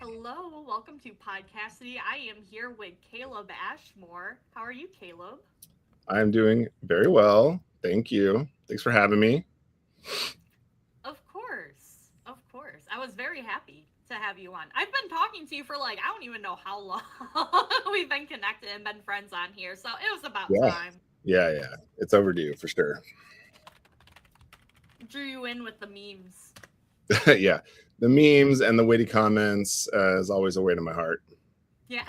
Hello, welcome to Podcassidy. I am here with Caleb Ashmore. How are you, Caleb? I'm doing very well. Thank you. Thanks for having me. Of course, of course. I was very happy to have you on. I've been talking to you for like, I don't even know how long we've been connected and been friends on here, so it was about Yeah. time. Yeah. It's overdue for sure. Drew you in with the memes. Yeah. The memes and the witty comments is always a way to my heart. Yeah.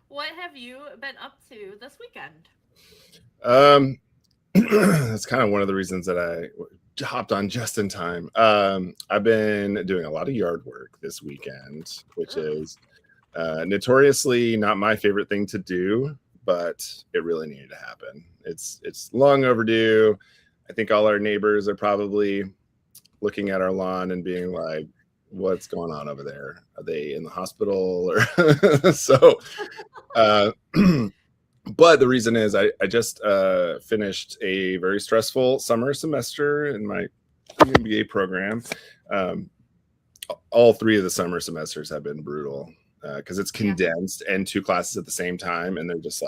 What have you been up to this weekend? Um, that's kind of one of the reasons that I hopped on just in time. I've been doing a lot of yard work this weekend, which Ugh. is notoriously not my favorite thing to do, but it really needed to happen. It's long overdue. I think all our neighbors are probably looking at our lawn and being like, "What's going on over there? Are they in the hospital?" Or so. Uh, but the reason is I just finished a very stressful summer semester in my MBA program. Um, all three of the summer semesters have been brutal because it's Yeah. condensed and two classes at the same time, and they're just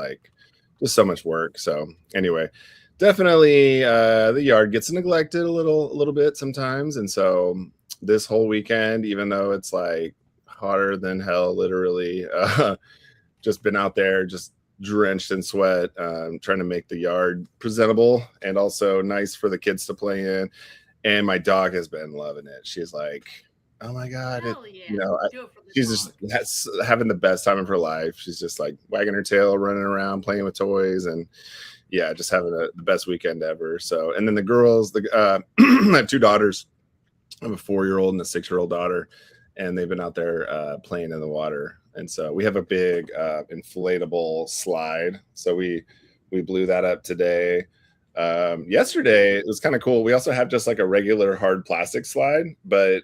so much work. So anyway, definitely the yard gets neglected a little bit sometimes, and so this whole weekend, even though it's like hotter than hell, literally, just been out there just drenched in sweat, trying to make the yard presentable and also nice for the kids to play in. And my dog has been loving it. She's like, "Oh my god!" Hell yeah. You know, Do it for the she's dog. just having the best time of her life. She's just like wagging her tail, running around, playing with toys, and yeah, just having the best weekend ever. So, and then the girls, I have two daughters. I have a 4-year-old and a 6-year-old daughter, and they've been out there playing in the water. And so we have a big inflatable slide. So we blew that up today. Yesterday it was kind of cool. We also have just like a regular hard plastic slide, but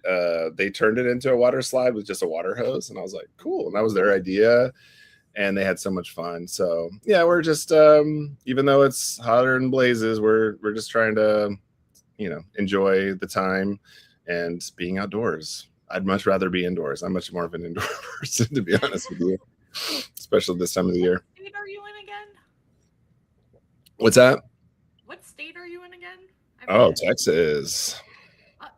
they turned it into a water slide with just a water hose, and I was like, cool. And that was their idea, and they had so much fun. So yeah, we're just even though it's hotter and blazes, we're just trying to enjoy the time and being outdoors. I'd much rather be indoors. I'm much more of an indoor person, to be honest with you, especially this time of the What year. state are you in again? What's that? What state are you in again? I Oh, forget. Texas.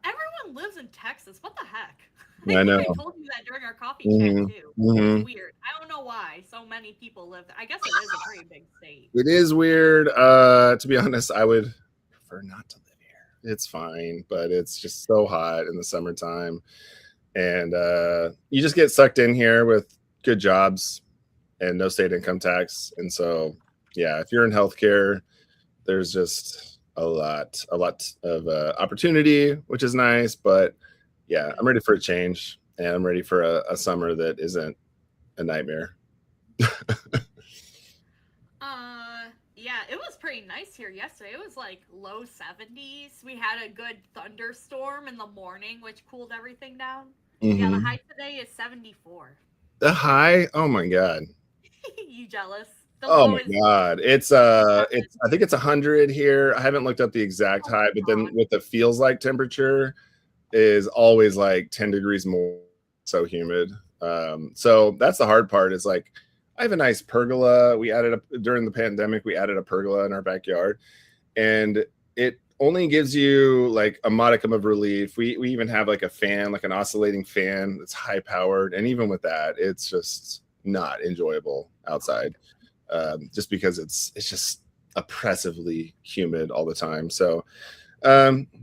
Everyone lives in Texas. What the heck? I I think know. I told you that during our coffee chat hmm too. It's hmm weird. I don't know why so many people live there. I guess it is a pretty big state. It is weird. To be honest, I would prefer not to live here. It's fine, but it's just so hot in the summertime, and you just get sucked in here with good jobs and no state income tax. And so, yeah, if you're in healthcare, there's just a lot of opportunity, which is nice. But yeah, Yeah. I'm ready for a change, and I'm ready for a summer that isn't a nightmare. Yeah, it was pretty nice here yesterday. It was like low 70s. We had a good thunderstorm in the morning, which cooled everything down. Yeah, the hmm high today is 74. The high, oh my god, You jealous? The oh low my is god, seven. it's I think it's 100 here. I haven't looked up the exact Oh high, my but then god. what the feels like temperature is always like 10 degrees more, so humid. So that's the hard part is like I have a nice pergola. We added a during the pandemic, we added a pergola in our backyard, and it only gives you like a modicum of relief. We even have like a fan, like an oscillating fan that's high powered, and even with that, it's just not enjoyable outside, just because it's just oppressively humid all the time. So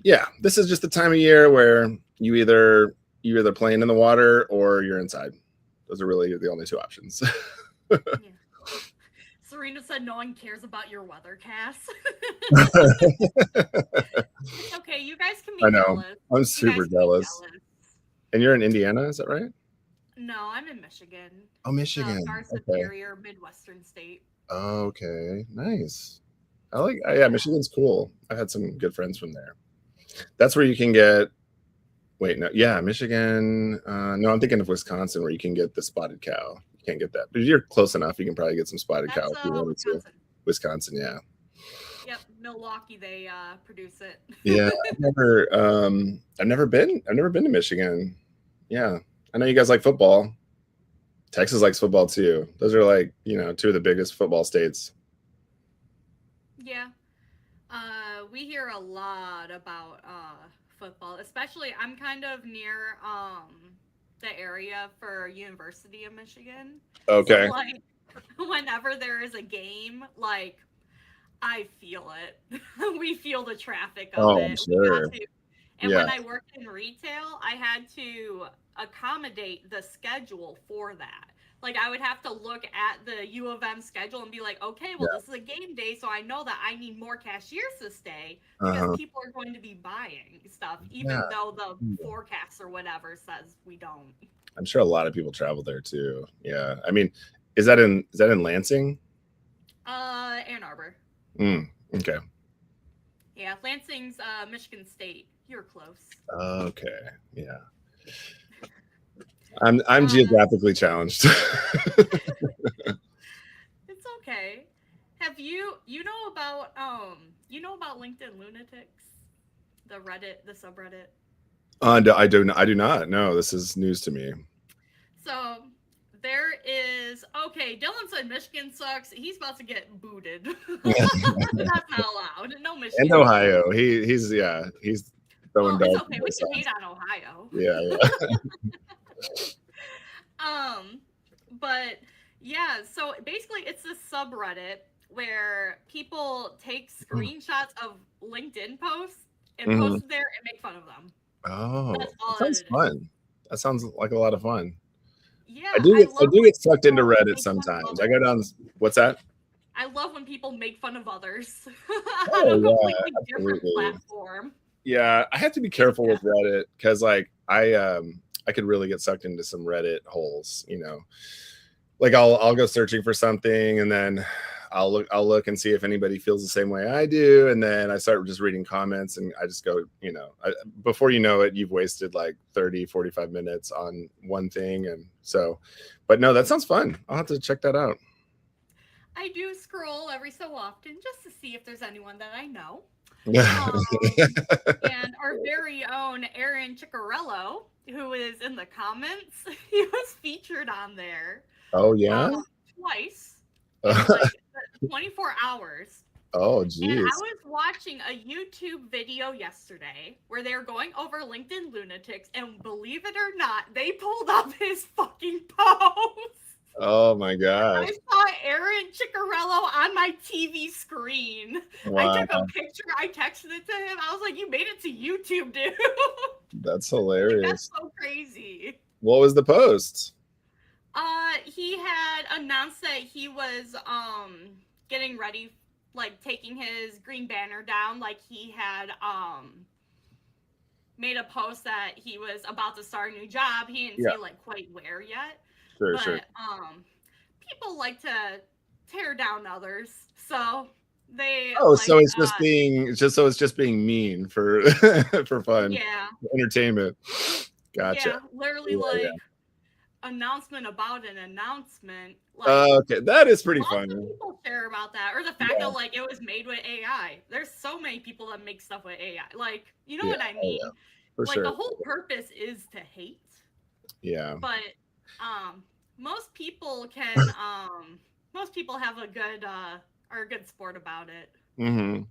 yeah, this is just the time of year where you're either playing in the water or you're inside. Those are really the only two options. Yeah. Serena said no one cares about your weather cast. It's okay. You guys can I be know. jealous. I'm You super guys can be jealous. jealous. And you're in Indiana, is that right? No, I'm in Michigan, Oh, the Michigan. far Okay. superior Midwestern state. Okay. Nice. Yeah, Yeah. Michigan's cool. I've had some good friends from there. That's where you can get, wait, no, yeah, Michigan. No, I'm thinking of Wisconsin where you can get the spotted cow. You can't get that. But if you're close enough, you can probably get some spotted cow That's if you wanted to. Wisconsin. Wisconsin, yeah. Yep, Milwaukee. They produce it. Yeah, I've never been to Michigan. Yeah. I know you guys like football. Texas likes football too. Those are like, two of the biggest football states. Yeah. We hear a lot about football, especially I'm kind of near the area for University of Michigan. So Okay. like whenever there is a game, like I feel it. We feel the traffic of Oh, I'm it. We got sure. to, and Yeah. when I worked in retail, I had to accommodate the schedule for that. Like I would have to look at the U of M schedule and be like, okay, well Yeah. this is a game day, so I know that I need more cashiers this day because Uh-huh. people are going to be buying stuff, Yeah. even though the forecast or whatever says we don't. I'm sure a lot of people travel there too. Yeah. I mean, is that in Lansing? Ann Arbor. Okay. Yeah, Lansing's Michigan State. You're close. Okay. Yeah. I'm Uh, geographically challenged. It's okay. Have you know about LinkedIn Lunatics? The Reddit, the subreddit. I do not. No, this is news to me. So there is okay, Dylan said Michigan sucks. He's about to get booted. That's not allowed. No And Michigan hate. Ohio. He's throwing Well, it's darts okay. on We both can hate sides. on Ohio. Yeah, yeah. Um, but yeah, so basically it's a subreddit where people take screenshots of LinkedIn posts and Hmm. post it there and make fun of them. Oh, That's that all that sounds it is. fun. That sounds like a lot of fun. Yeah, I do I get I love do when get sucked into people Reddit make fun of sometimes. I go others. down. What's that? I love when people make fun of others on Oh a yeah, completely different absolutely. platform. Yeah, I have to be It's careful with death. Reddit because like I could really get sucked into some Reddit holes. Like I'll go searching for something and then I'll look and see if anybody feels the same way I do, and then I start just reading comments and I just go, before you know it, you've wasted like 30-45 minutes on one thing. And so, but no, that sounds fun. I'll have to check that out. I do scroll every so often just to see if there's anyone that I know. Yeah. And our very own Aaron Ciccarello, who is in the comments, he was featured on there Oh yeah. um, twice in like 24 hours. Oh And I geez. was watching a YouTube video yesterday where they were going over LinkedIn Lunatics, and believe it or not, they pulled up his fucking post. Oh my gosh. I saw Aaron Ciccarello on my TV screen. I Wow. took a picture. I texted it to him. I was like, "You made it to YouTube, dude! That's Like that's hilarious. so crazy." What was the post? He had announced that he was getting ready, like taking his green banner down. Like he had made a post that he was about to start a new job. He didn't Yeah, say like quite where yet, sure, sure. but people like to tear down others, so they Oh, so like it's just being mean for for fun, yeah, entertainment. Gotcha. yeah, literally Yeah, yeah. like announcement about an announcement. Like Okay, that is pretty lots of funny. people share about that, or the fact Yeah, that like it was made with AI. There's so many people that make stuff with AI. Like, you know yeah, what I oh yeah, mean? for Like the sure. whole purpose is to hate, Yeah. but most people can most people have a good are a good sport about it Hmm. when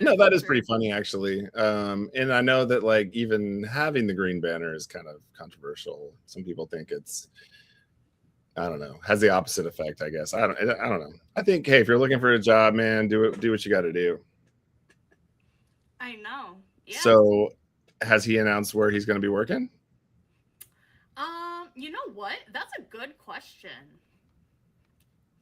No, there's that some is sort pretty of funny actually. And I know that like even having the green banner is kind of controversial. Some people think it's, I don't know, has the opposite effect, I guess. I don't know. I think, hey, if you're looking for a job, man, do what you got to do. I know. Yeah. So, has he announced where he's going to be working? You know what? That's a good question.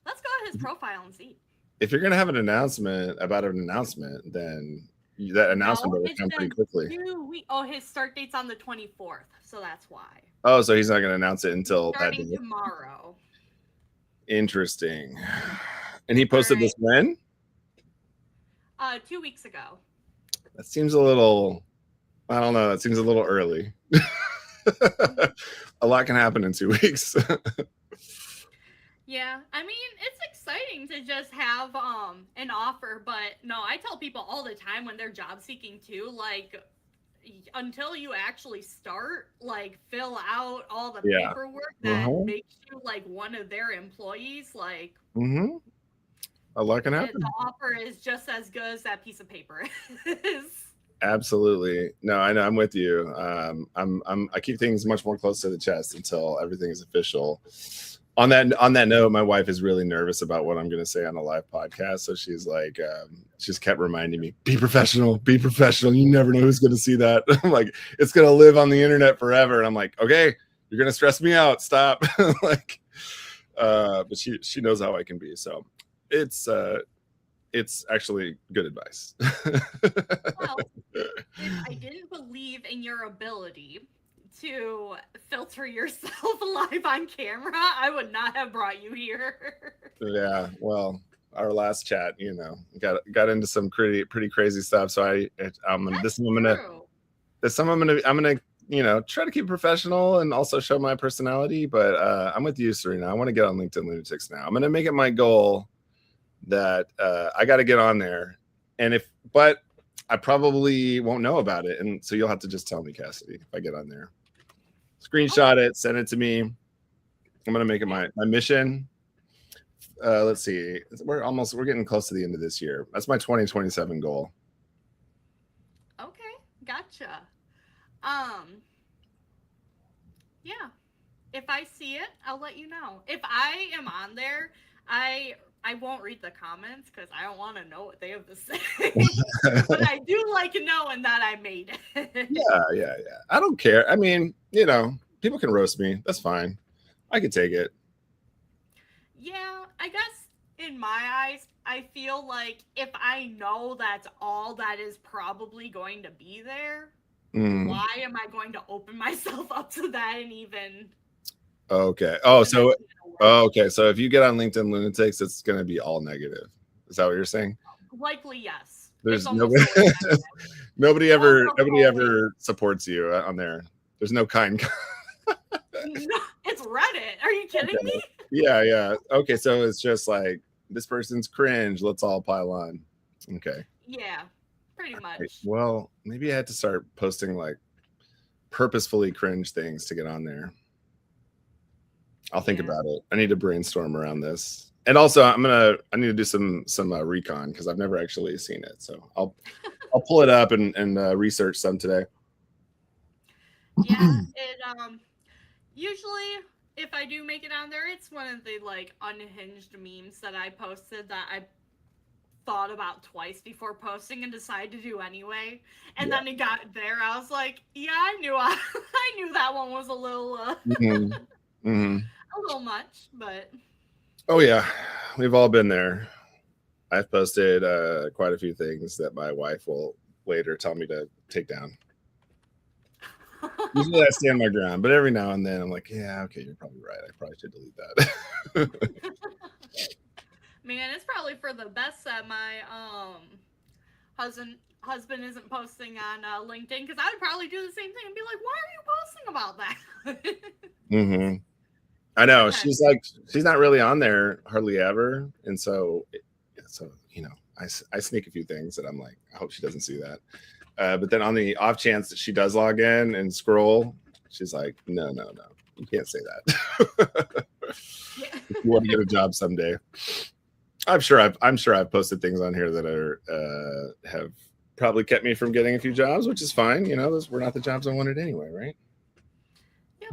Let's go to his profile and see. If you're going to have an announcement about an announcement, then that announcement No, better it's come pretty been quickly. 2 weeks. Oh, his start date's on the 24th, so that's why. Oh, so he's not going to announce it until that Starting day. tomorrow. Interesting. And he All posted right. this when? 2 weeks ago. That seems a little, I don't know, that seems a little early. A lot can happen in 2 weeks. Yeah, I mean, it's exciting to just have an offer, but no, I tell people all the time when they're job seeking too, like until you actually start, like, fill out all the Yeah. paperwork that Uh-huh. makes you like one of their employees, like, Mm-hmm. A lot can the happen. offer is just as good as that piece of paper is. Absolutely. No, I know. I'm with you. I keep things much more close to the chest until everything is official. On that note, my wife is really nervous about what I'm going to say on a live podcast. So she's like, she's kept reminding me, be professional, be professional. You never know who's going to see that. I'm like, it's going to live on the internet forever. And I'm like, okay, you're going to stress me out. Stop. Like, but she knows how I can be. So it's, it's actually good advice. Well, if I didn't believe in your ability to filter yourself live on camera, I would not have brought you here. Yeah, well, our last chat, got into some pretty crazy stuff. So I'm gonna That's this one true. I'm gonna try to keep professional and also show my personality. But I'm with you, Serena. I want to get on LinkedIn Lunatics now. I'm gonna make it my goal that I got to get on there, but I probably won't know about it, and so you'll have to just tell me, Cassidy, if I get on there. Screenshot Okay. it, send it to me. I'm gonna make it Yeah. my mission. Let's see. We're getting close to the end of this year. That's my 2027 goal. Okay. Gotcha. Um. Yeah. If I see it, I'll let you know. If I am on there, I won't read the comments because I don't want to know what they have to say. But I do like knowing that I made it. Yeah. I don't care. I mean, people can roast me. That's fine. I could take it. Yeah, I guess in my eyes, I feel like if I know that's all that is probably going to be there, Mm, why am I going to open myself up to that and even okay. even mention it a word? Okay. So if you get on LinkedIn Lunatics, it's going to be all negative. Is that what you're saying? Likely, yes. It's There's almost nobody, always negative. Almost nobody always. ever supports you on there. There's no kind. No, it's Reddit. Are you kidding me? Okay. Yeah. Okay. So it's just like this person's cringe. Let's all pile on. Okay. Yeah, pretty much. Well, maybe I had to start posting like purposefully cringe things to get on there. I'll think Yeah. about it. I need to brainstorm around this. And also, I need to do some recon because I've never actually seen it. So I'll pull it up and research some today. Yeah, it usually if I do make it on there, it's one of the like unhinged memes that I posted that I thought about twice before posting and decided to do anyway. And Yeah. then it got there. I was like, yeah, I knew that one was a little Mm-hmm. Mm-hmm. a little much, but Oh yeah, we've all been there. I've posted quite a few things that my wife will later tell me to take down. Usually I stand my ground, but every now and then I'm like, yeah, okay, you're probably right. I probably should delete that. man, it's probably for the best that my husband isn't posting on LinkedIn because I would probably do the same thing and be like, why are you posting about that? Mm-hmm. I know But she's not really on there hardly ever, and so I sneak a few things that I'm like, I hope she doesn't see that. But then on the off chance that she does log in and scroll, she's like, no, you can't say that. yeah. If you want to get a job someday. I'm sure I've posted things on here that are have probably kept me from getting a few jobs, which is fine. Those were not the jobs I wanted anyway, right? Yep.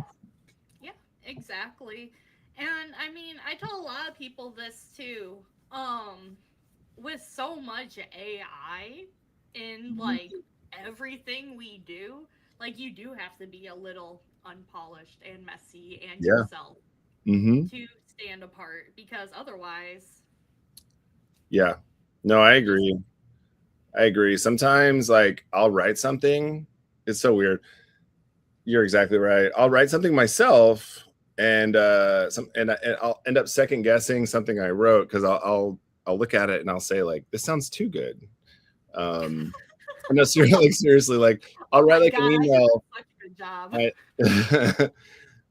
Yeah, exactly. And I mean, I tell a lot of people this too. With so much AI in like everything we do, like you do have to be a little unpolished and messy and Yeah. yourself Mm-hmm. to stand apart because otherwise Yeah. No, I agree. Sometimes like I'll write something. It's so weird. You're exactly right. I'll write something myself and I'll end up second guessing something I wrote because I'll look at it and I'll say like this sounds too good. No, seriously, like oh I'll write my like an god, I did email. such a good job.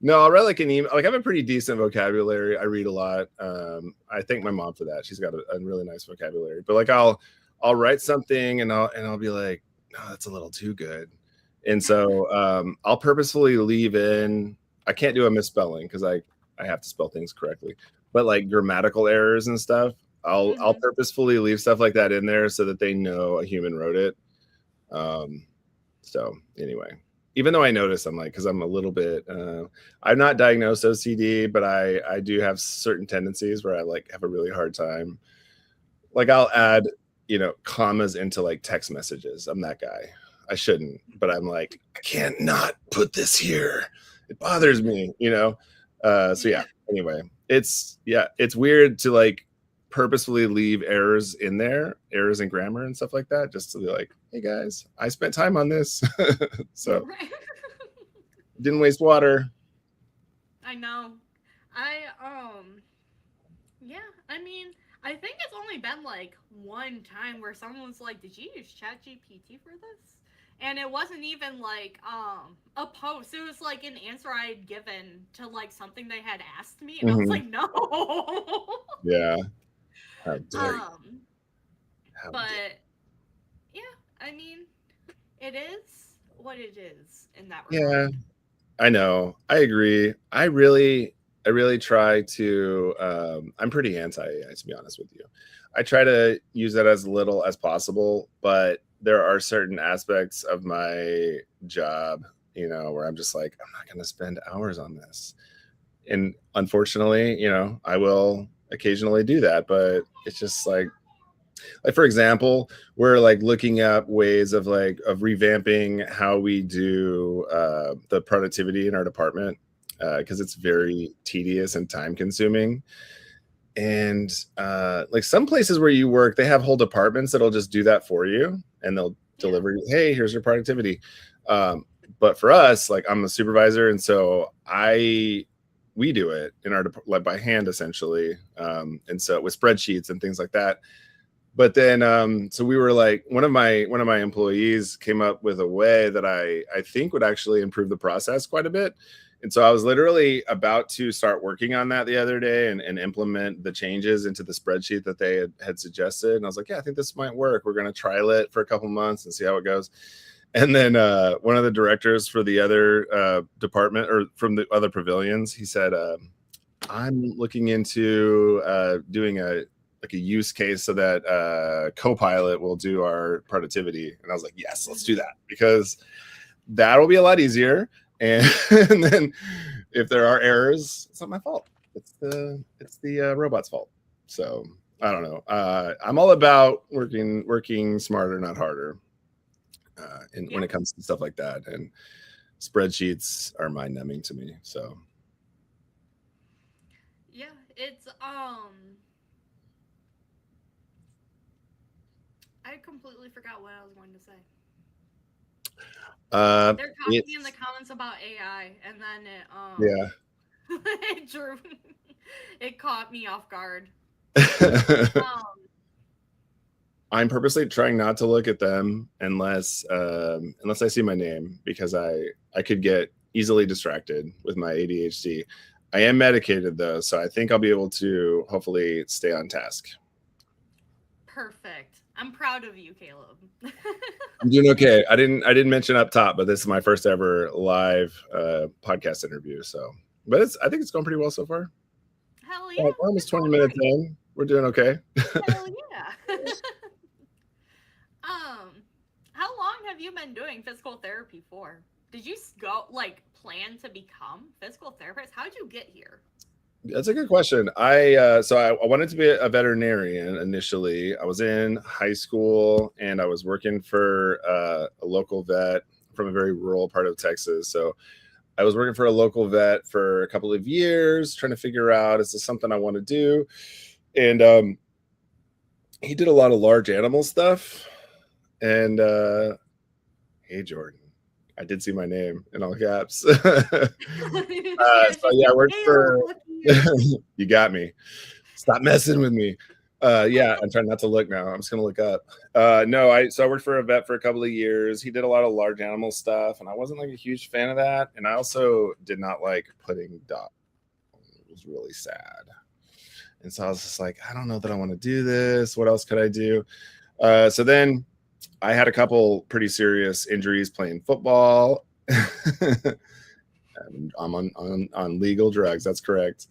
No, I'll write like an email. Like I have a pretty decent vocabulary. I read a lot. I thank my mom for that. She's got a really nice vocabulary. But like I'll write something and I'll be like, no, that's a little too good. And so I'll purposefully leave in, I can't do a misspelling because I have to spell things correctly, but like grammatical errors and stuff, I'll purposefully leave stuff like that in there so that they know a human wrote it. So anyway, even though I notice, I'm like, because I'm a little bit, I'm not diagnosed OCD, but I do have certain tendencies where I like have a really hard time. Like I'll add, commas into like text messages. I'm that guy. I shouldn't, but I'm like, I can't not put this here. It bothers me, So yeah. Anyway, it's weird to like purposefully leave errors in there, errors in grammar and stuff like that, just to be like, hey guys, I spent time on this, so didn't waste water. I know. I yeah, I mean, I think it's only been like one time where someone was like, "Did you use ChatGPT for this?" And it wasn't even like a post. It was like an answer I had given to like something they had asked me, and I was Mhm. like, "No." Yeah. How dare you? um, How dare but yeah, I mean, it is what it is in that Yeah, regard. I know. I agree. I really try to I'm pretty anti AI, to be honest with you. I try to use that as little as possible, but there are certain aspects of my job, where I'm just like, I'm not going to spend hours on this. And unfortunately, I will occasionally do that, but it's just like for example, we're like looking at ways of revamping how we do the productivity in our department, because it's very tedious and time consuming. And like some places where you work, they have whole departments that'll just do that for you, and they'll Yeah. deliver, hey, here's your productivity. But for us, like I'm a supervisor, and so we do it in our like by hand essentially, and so with spreadsheets and things like that. But then so we were like, one of my employees came up with a way that I think would actually improve the process quite a bit. And so I was literally about to start working on that the other day, and implement the changes into the spreadsheet that they had suggested. And I was like, yeah, I think this might work. We're going to trial it for a couple months and see how it goes. And then one of the directors for the other department, or from the other pavilions, he said, I'm looking into doing a use case so that Copilot will do our productivity. And I was like, yes, let's do that, because that'll be a lot easier. And, and then if there are errors, it's not my fault. It's the robot's fault. So I don't know. I'm all about working smarter, not harder. And Yeah. when it comes to stuff like that, and spreadsheets are mind numbing to me. So Yeah, it's I completely forgot what I was going to say. They're talking in the it's comments about AI, and then yeah. it drew it caught me off guard. Um I'm purposely trying not to look at them unless I see my name, because I could get easily distracted with my ADHD. I am medicated though, so I think I'll be able to hopefully stay on task. Perfect. I'm proud of you, Caleb. I'm doing okay. I didn't mention up top, but this is my first ever live podcast interview. So, but I think it's going pretty well so far. Hell yeah. We're almost It's 20 going minutes great. in. We're doing okay. Hell yeah. um how long have you been doing physical therapy for? Did you go like plan to become physical therapist? How'd you get here? That's a good question. I wanted to be a veterinarian initially. I was in high school and I was working for a local vet from a very rural part of Texas. So I was working for a local vet for a couple of years, trying to figure out, is this something I want to do? And he did a lot of large animal stuff. And hey, Jordan, I did see my name in all caps. Yeah, So she yeah, said, I worked Caleb, for. look here. You got me. Stop messing with me. Yeah, I'm trying not to look now. I'm just gonna look up. No, I worked for a vet for a couple of years. He did a lot of large animal stuff, and I wasn't like a huge fan of that. And I also did not like putting dogs. It was really sad. And so I was just like, I don't know that I want to do this. What else could I do? So then I had a couple pretty serious injuries playing football. I'm on legal drugs. That's correct.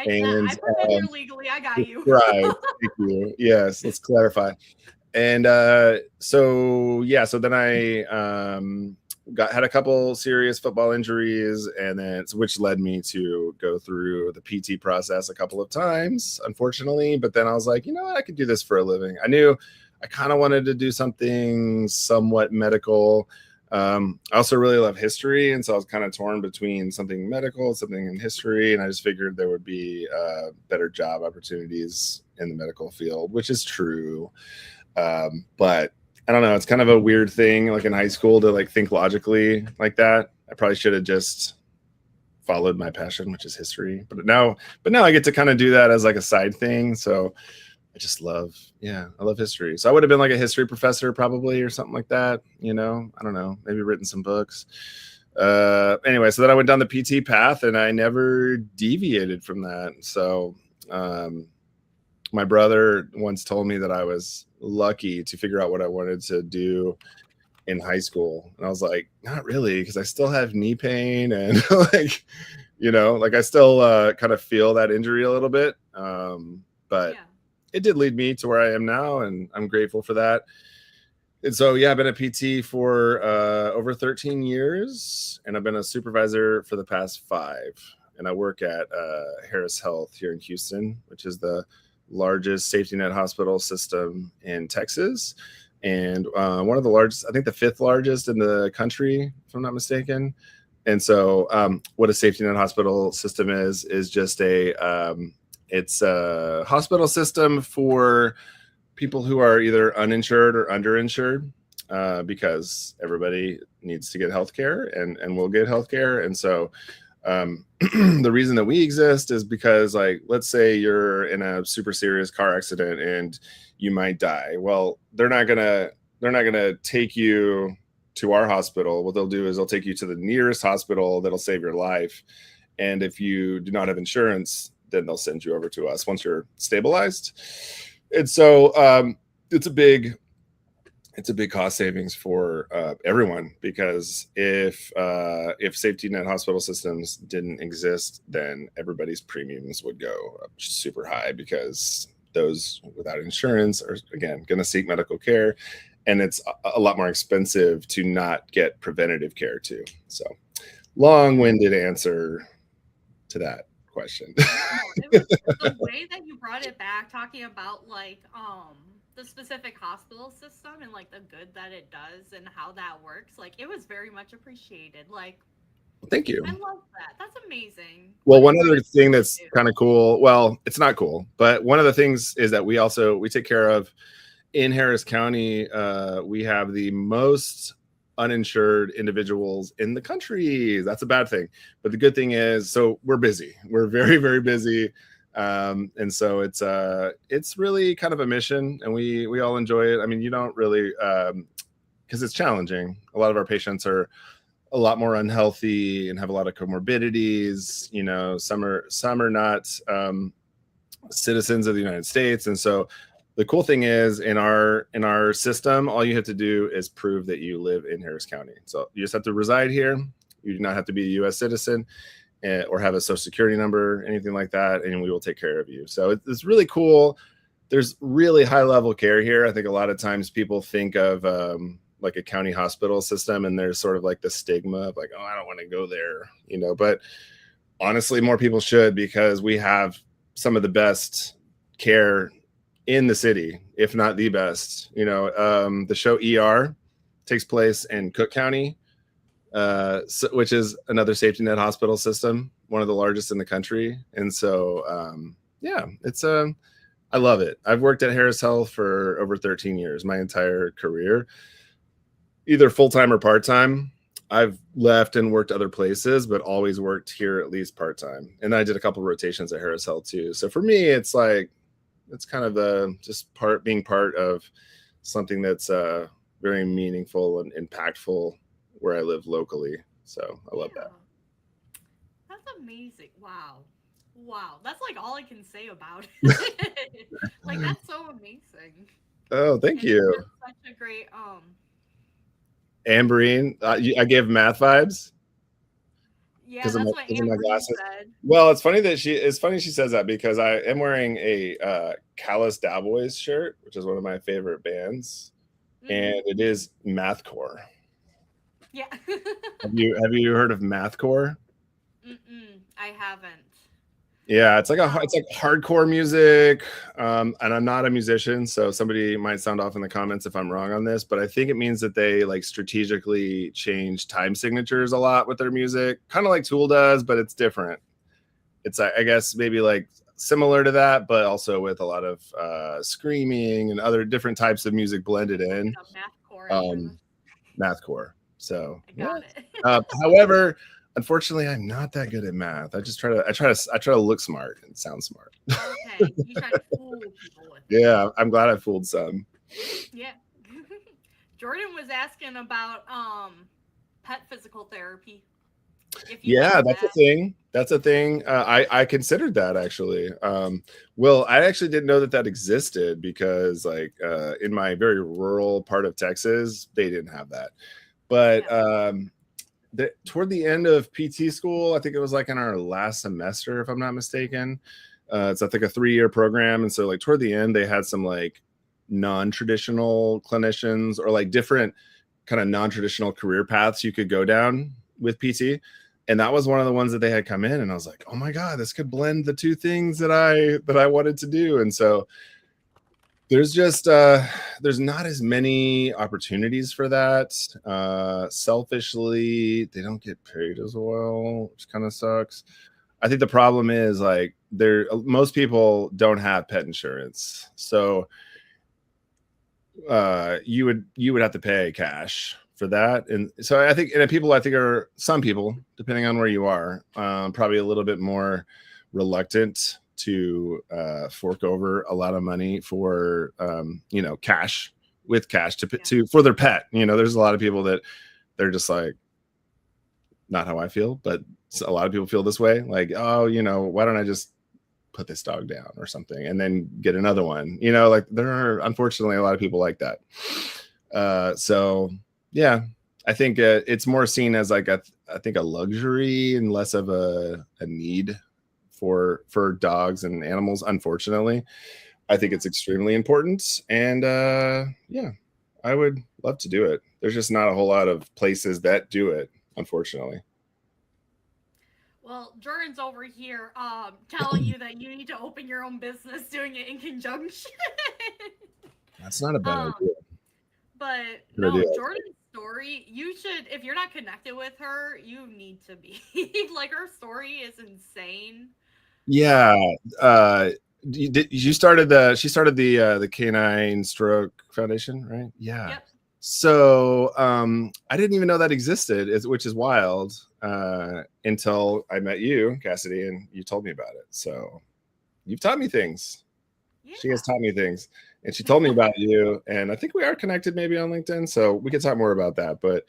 And I've been in here legally. I got you. right, thank you. Yes, let's clarify. And so yeah, so then I got had a couple serious football injuries, and then which led me to go through the PT process a couple of times, unfortunately. But then I was like, you know what, I could do this for a living. I knew I kind of wanted to do something somewhat medical. I also really love history, and so I was kind of torn between something medical, something in history, and I just figured there would be better job opportunities in the medical field, which is true. But I don't know. It's kind of a weird thing, like in high school, to like think logically like that. I probably should have just followed my passion, which is history. But now I get to kind of do that as like a side thing. So I just love, yeah, I love history. So I would have been like a history professor probably or something like that. I don't know, maybe written some books. Anyway, so then I went down the PT path and I never deviated from that. So my brother once told me that I was lucky to figure out what I wanted to do in high school. And I was like, not really, because I still have knee pain and like I still kind of feel that injury a little bit. But Yeah. it did lead me to where I am now, and I'm grateful for that. And so, yeah, I've been a PT for over 13 years, and I've been a supervisor for the past 5. And I work at Harris Health here in Houston, which is the largest safety net hospital system in Texas, and one of the largest, I think the 5th largest in the country, if I'm not mistaken. And so what a safety net hospital system is just it's a hospital system for people who are either uninsured or underinsured, because everybody needs to get healthcare and will get healthcare. And so the reason that we exist is because, like, let's say you're in a super serious car accident and you might die. Well, they're not gonna take you to our hospital. What they'll do is they'll take you to the nearest hospital that'll save your life. And if you do not have insurance, then they'll send you over to us once you're stabilized. And so it's a big cost savings for everyone, because if safety net hospital systems didn't exist, then everybody's premiums would go up super high, because those without insurance are, again, going to seek medical care, and it's a lot more expensive to not get preventative care too. So long-winded answer to that question. No, it was the way that you brought it back, talking about like the specific hospital system and like the good that it does and how that works. Like it was very much appreciated. Like Thank you. I love that. That's amazing. Well, What a one other great thing thing that's to do. kind of cool, well, it's not cool, but one of the things is that we take care of, in Harris County, we have the most uninsured individuals in the country. That's a bad thing. But the good thing is, so we're busy. We're very, very busy. And so it's really kind of a mission, and we all enjoy it. I mean, you don't really, because it's challenging. A lot of our patients are a lot more unhealthy and have a lot of comorbidities. Some are not citizens of the United States. And so the cool thing is, in our system, all you have to do is prove that you live in Harris County. So you just have to reside here. You do not have to be a U.S. citizen or have a social security number, anything like that, and we will take care of you. So it's really cool. There's really high level care here. I think a lot of times people think of like a county hospital system, and there's sort of like the stigma of like, oh, I don't want to go there, but honestly, more people should, because we have some of the best care in the city, if not the best. The show ER takes place in Cook County, which is another safety net hospital system, one of the largest in the country. And so, yeah, I love it. I've worked at Harris Health for over 13 years, my entire career, either full-time or part-time. I've left and worked other places, but always worked here at least part-time. And I did a couple of rotations at Harris Health too. So for me, it's like, it's kind of just being part of something that's very meaningful and impactful where I live locally. So I love that. Yeah. That's amazing. Wow. Wow. That's like all I can say about it. Like that's so amazing. Oh, thank And you you. have such a great Amberine. I gave math vibes yeah, that's what because of my Amberine glasses. said. Well, it's funny she says that because I am wearing a Callous Cowboys shirt, which is one of my favorite bands, and Mm-hmm. it is mathcore. Yeah. Have you heard of mathcore? Mm-mm, I haven't. Yeah, it's Um, like hardcore music. And I'm not a musician, so somebody might sound off in the comments if I'm wrong on this, but I think it means that they like strategically change time signatures a lot with their music, kind of like Tool does, but it's different. It's I guess maybe like similar to that, but also with a lot of screaming and other different types of music blended looking in. up mathcore after Um, this. Mathcore. So I yeah. got it. However, unfortunately, I'm not that good at math. I try to look smart and sound smart. Okay, you try to fool people with it. Yeah, I'm glad I fooled some. Yeah. Jordan was asking about pet physical therapy. If you Yeah, do that's a that. thing. That's a thing. I considered that actually. Well, I actually didn't know that that existed because like in my very rural part of Texas, they didn't have that. But Yeah. toward the end of PT school, I think it was like in our last semester, if I'm not mistaken. It's I think a 3-year program, and so like toward the end, they had some like non-traditional clinicians or like different kind of non-traditional career paths you could go down with PT. And that was one of the ones that they had come in, and I was like, oh my god, this could blend the two things that I wanted to do. And so there's just there's not as many opportunities for that. Selfishly, they don't get paid as well, which kind of sucks. I think the problem is like most people don't have pet insurance, so you would have to pay cash for that. And so I think, and people I think are some people, depending on where you are, probably a little bit more reluctant to fork over a lot of money for cash with cash Yeah. to for their pet. There's a lot of people that they're just like, not how I feel, but a lot of people feel this way, like, oh, why don't I just put this dog down or something and then get another one. Like there are unfortunately a lot of people like that. So yeah, I think it's more seen as like I think a luxury and less of a need for dogs and animals. Unfortunately, I think Yeah. it's extremely important, and yeah, I would love to do it. There's just not a whole lot of places that do it, unfortunately. Well, Jordan's over here telling you that you need to open your own business doing it in conjunction. That's not a bad um idea. but Good idea. no, Jordan's story, you should, if you're not connected with her, you need to be. Like her story is insane. Yeah. Um Uh, you started she started the Canine Stroke Foundation, right? Yeah. yep. So I didn't even know that existed, which is wild, until I met you, Cassidy, and you told me about it. So you've taught me things. She has Yeah. taught me things, and she told me about you, and I think we are connected maybe on LinkedIn, so we can talk more about that. But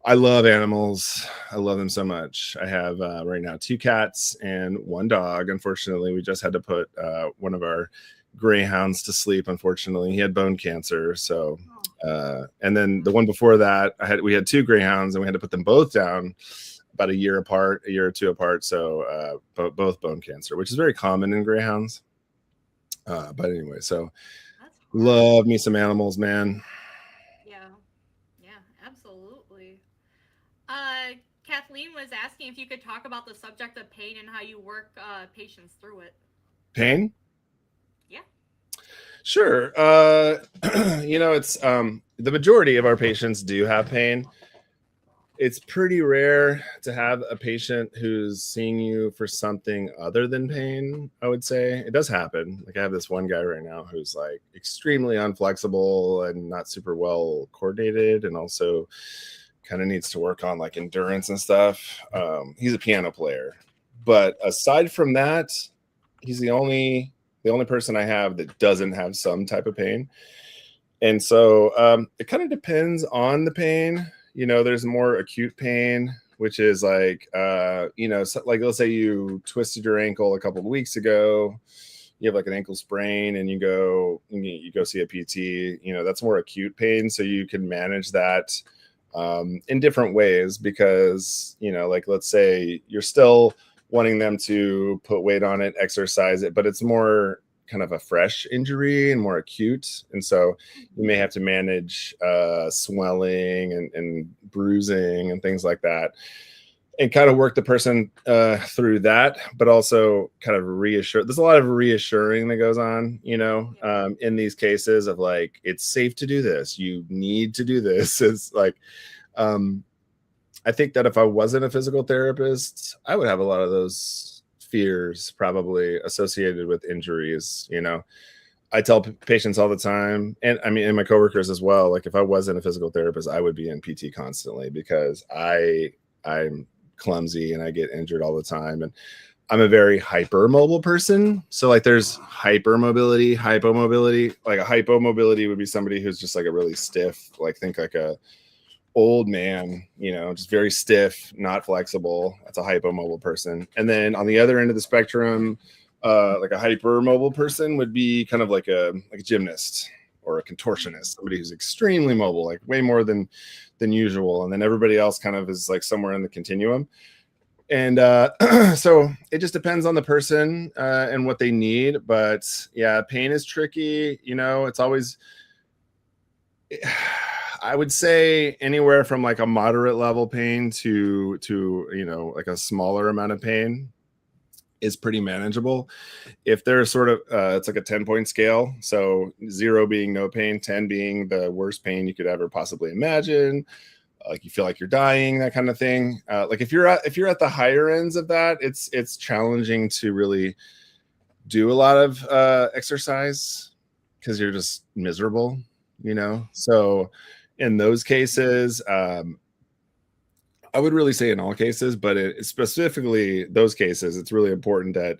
I love animals. I love them so much. I have right now 2 cats and 1 dog. Unfortunately, we just had to put one of our greyhounds to sleep. Unfortunately, he had bone cancer. So, Oh, and then the one before that, we had 2 greyhounds, and we had to put them both down about a year apart, a year or 2 apart. So, both bone cancer, which is very common in greyhounds. But anyway, so that's hard. love me some animals, man. Yeah. Yeah, absolutely. Uh, Kathleen was asking if you could talk about the subject of pain and how you work patients through it. Pain. Yeah. Sure. It's the majority of our patients do have pain. It's pretty rare to have a patient who's seeing you for something other than pain. I would say it does happen. Like I have this one guy right now who's like extremely unflexible and not super well coordinated, and also kind of needs to work on like endurance and stuff. He's a piano player, but aside from that, he's the only person I have that doesn't have some type of pain. And so it kind of depends on the pain. There's more acute pain, which is like, so, like let's say you twisted your ankle a couple of weeks ago. you have like an ankle sprain and you go see a PT, that's more acute pain. So you can manage that in different ways because, like let's say you're still wanting them to put weight on it, exercise it, but it's more kind of a fresh injury and more acute. And so you may have to manage swelling and bruising and things like that, and kind of work the person through that, but also kind of reassure. There's a lot of reassuring that goes on, in these cases of like, it's safe to do this. You need to do this. It's like, I think that if I wasn't a physical therapist, I would have a lot of those fears probably associated with injuries. I tell patients all the time, and I mean, and my coworkers as well, like if I wasn't a physical therapist, I would be in PT constantly because I'm clumsy and I get injured all the time. And I'm a very hypermobile person. So like there's hypermobility, hypomobility. Like a hypomobility would be somebody who's just like a really stiff, like think like a old man, just very stiff, not flexible. That's a hypomobile person. And then on the other end of the spectrum, like a hypermobile person would be kind of like a gymnast or a contortionist, somebody who's extremely mobile, like way more than usual. And then everybody else kind of is like somewhere in the continuum. And so it just depends on the person and what they need. But yeah, pain is tricky. It's always, I would say anywhere from like a moderate level pain to like a smaller amount of pain is pretty manageable. If there's sort of it's like a 10-point scale, so 0 being no pain, 10 being the worst pain you could ever possibly imagine, like you feel like you're dying, that kind of thing. Like if you're at the higher ends of that, it's challenging to really do a lot of exercise because you're just miserable, so in those cases, I would really say in all cases, but specifically those cases, it's really important that,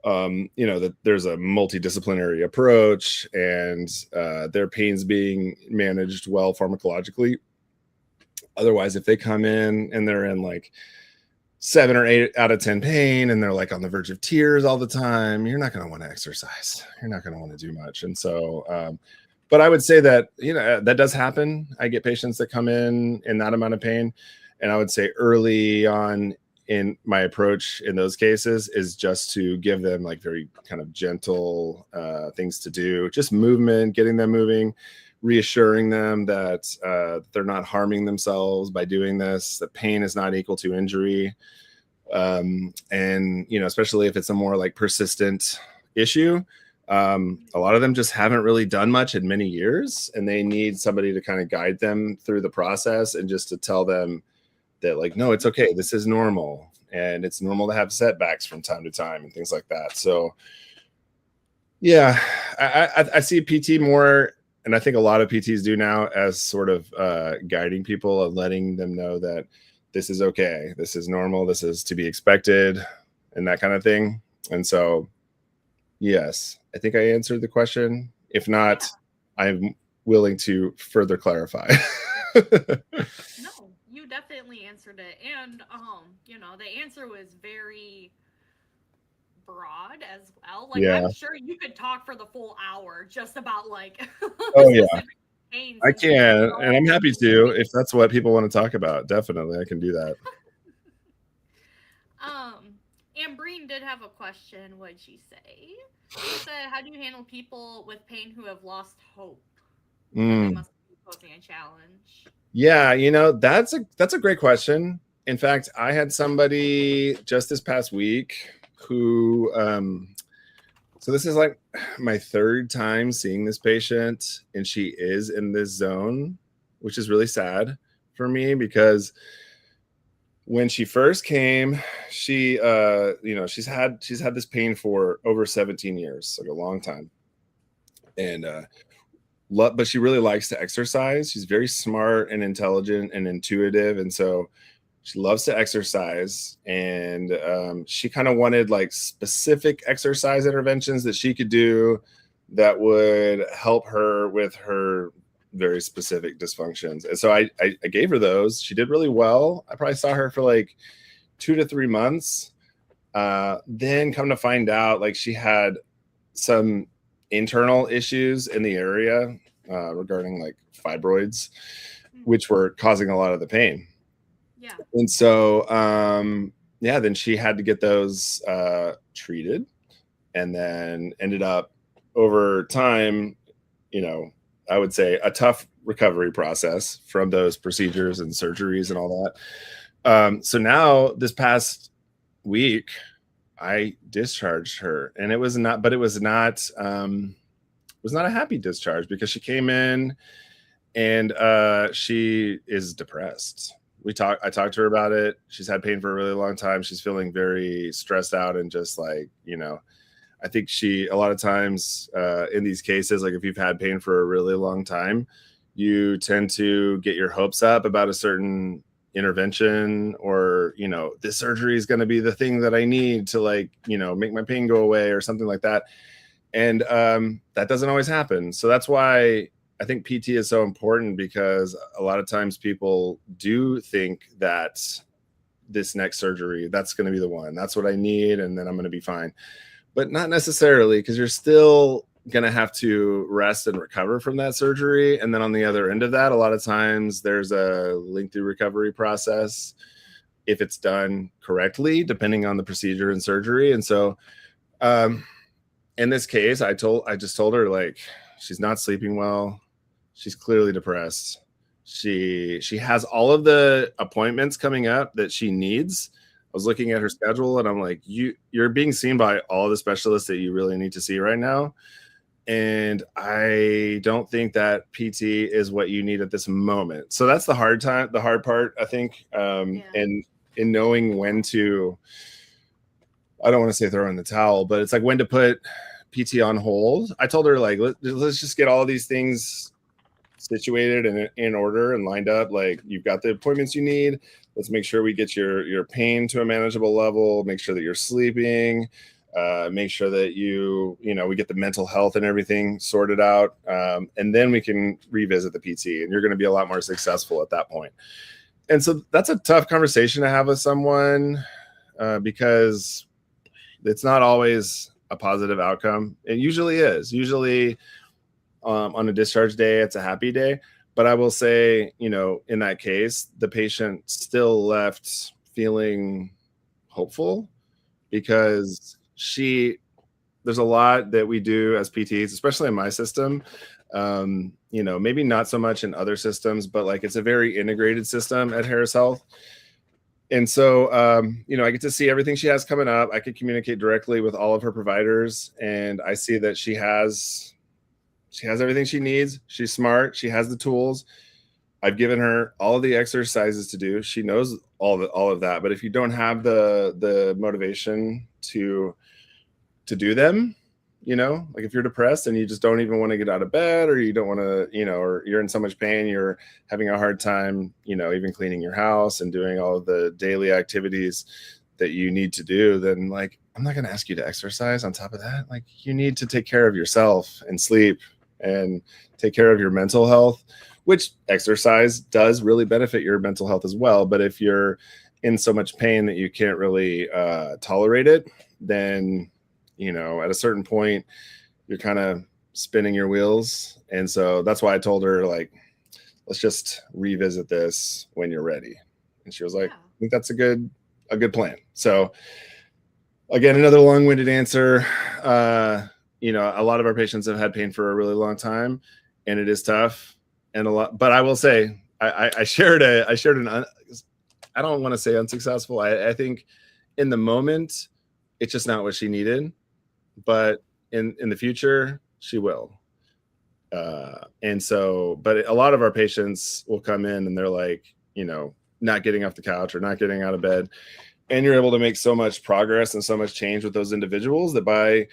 that there's a multidisciplinary approach and their pain's being managed well pharmacologically. Otherwise, if they come in and they're in like 7 or 8 out of 10 pain and they're like on the verge of tears all the time, you're not going to want to exercise. You're not going to want to do much. And so, but I would say that, that does happen. I get patients that come in that amount of pain. And I would say early on in my approach in those cases is just to give them like very kind of gentle things to do, just movement, getting them moving, reassuring them that they're not harming themselves by doing this, that pain is not equal to injury. And, especially if it's a more like persistent issue, a lot of them just haven't really done much in many years, and they need somebody to kind of guide them through the process and just to tell them that like, no, it's okay. This is normal. And it's normal to have setbacks from time to time and things like that. So yeah, I see PT more, and I think a lot of PTs do now, as sort of guiding people and letting them know that this is okay. This is normal. This is to be expected and that kind of thing. And so, yes, I think I answered the question. If not, I'm willing to further clarify. No, you definitely answered it. And the answer was very broad as well. Like Yeah. I'm sure you could talk for the full hour just about like Oh yeah, pains I can, and and I'm happy to if that's what people want to talk about. Definitely, I can do that. And Breen did have a question. What'd she say? She said, "How do you handle people with pain who have lost hope? They must be posing a challenge." Yeah, that's a great question. In fact, I had somebody just this past week who so this is like my 3rd time seeing this patient, and she is in this zone, which is really sad for me because when she first came, she she's had this pain for over 17 years, like a long time. And but she really likes to exercise. She's very smart and intelligent and intuitive, and so she loves to exercise. And she kind of wanted like specific exercise interventions that she could do that would help her with her very specific dysfunctions. And so I gave her those. She did really well. I probably saw her for like 2 to 3 months. Then come to find out, like she had some internal issues in the area regarding like fibroids, which were causing a lot of the pain. Yeah. And so, yeah, then she had to get those treated, and then ended up over time, I would say a tough recovery process from those procedures and surgeries and all that. So now this past week, I discharged her, and it was not a happy discharge because she came in and she is depressed. I talked to her about it. She's had pain for a really long time. She's feeling very stressed out and just like, I think a lot of times in these cases, like if you've had pain for a really long time, you tend to get your hopes up about a certain intervention, or, this surgery is going to be the thing that I need to like, make my pain go away or something like that. And that doesn't always happen. So that's why I think PT is so important, because a lot of times people do think that this next surgery, that's going to be the one, that's what I need, and then I'm going to be fine. But not necessarily, because you're still going to have to rest and recover from that surgery. And then on the other end of that, a lot of times there's a lengthy recovery process if it's done correctly, depending on the procedure and surgery. And so in this case, I just told her, like, she's not sleeping well. She's clearly depressed. She has all of the appointments coming up that she needs. I was looking at her schedule and I'm like, you're being seen by all the specialists that you really need to see right now. And I don't think that PT is what you need at this moment. So that's the hard part, I think. And in knowing when to, I don't want to say throw in the towel, but it's like when to put PT on hold. I told her, like, let's just get all of these things situated and in order and lined up. Like, you've got the appointments you need. Let's make sure we get your pain to a manageable level. Make sure that you're sleeping. Make sure that we get the mental health and everything sorted out. And then we can revisit the PT, and you're going to be a lot more successful at that point. And so that's a tough conversation to have with someone because it's not always a positive outcome. It usually is. Usually on a discharge day, it's a happy day. But I will say, in that case, the patient still left feeling hopeful, because there's a lot that we do as PTs, especially in my system. Maybe not so much in other systems, but like it's a very integrated system at Harris Health. And so, I get to see everything she has coming up. I could communicate directly with all of her providers, and I see that she has everything she needs. She's smart. She has the tools. I've given her all of the exercises to do. She knows all of that. But if you don't have the motivation to do them, like if you're depressed and you just don't even want to get out of bed, or you don't want to, or you're in so much pain, you're having a hard time, even cleaning your house and doing all of the daily activities that you need to do, then like, I'm not going to ask you to exercise on top of that. Like, you need to take care of yourself and sleep and take care of your mental health, which exercise does really benefit your mental health as well. But if you're in so much pain that you can't really tolerate it, then, at a certain point, you're kind of spinning your wheels. And so that's why I told her, like, let's just revisit this when you're ready. And she was like, I think that's a good plan. So again, another long-winded answer. A lot of our patients have had pain for a really long time, and it is tough. And but I will say, I shared an, I don't want to say unsuccessful. I think in the moment, it's just not what she needed, but in the future, she will. And so, but a lot of our patients will come in and they're like, not getting off the couch or not getting out of bed. And you're able to make so much progress and so much change with those individuals that by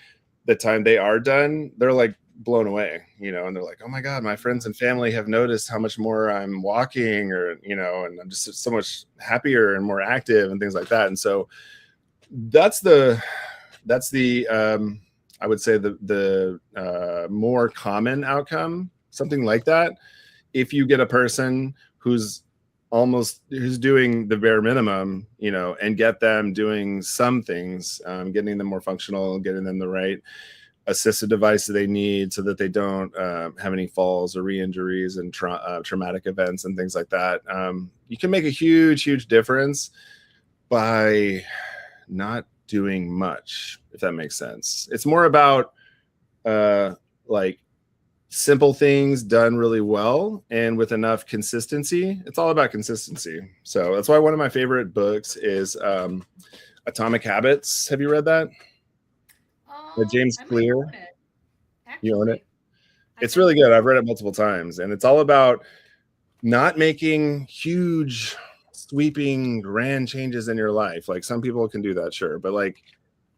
the time they are done, they're like blown away, and they're like, oh my God, my friends and family have noticed how much more I'm walking, or, and I'm just so much happier and more active and things like that. And so that's the I would say the more common outcome, something like that. If you get a person who's doing the bare minimum, and get them doing some things, getting them more functional, getting them the right assistive device that they need so that they don't have any falls or re-injuries and traumatic events and things like that. You can make a huge difference by not doing much, if that makes sense. It's more about like simple things done really well and with enough consistency. It's all about consistency. So that's why one of my favorite books is Atomic Habits. Have you read that? James I might Clear. own it. You own it? Actually, It's really good. I've read it multiple times, and it's all about not making huge, sweeping, grand changes in your life. Like some people can do that, sure, but like,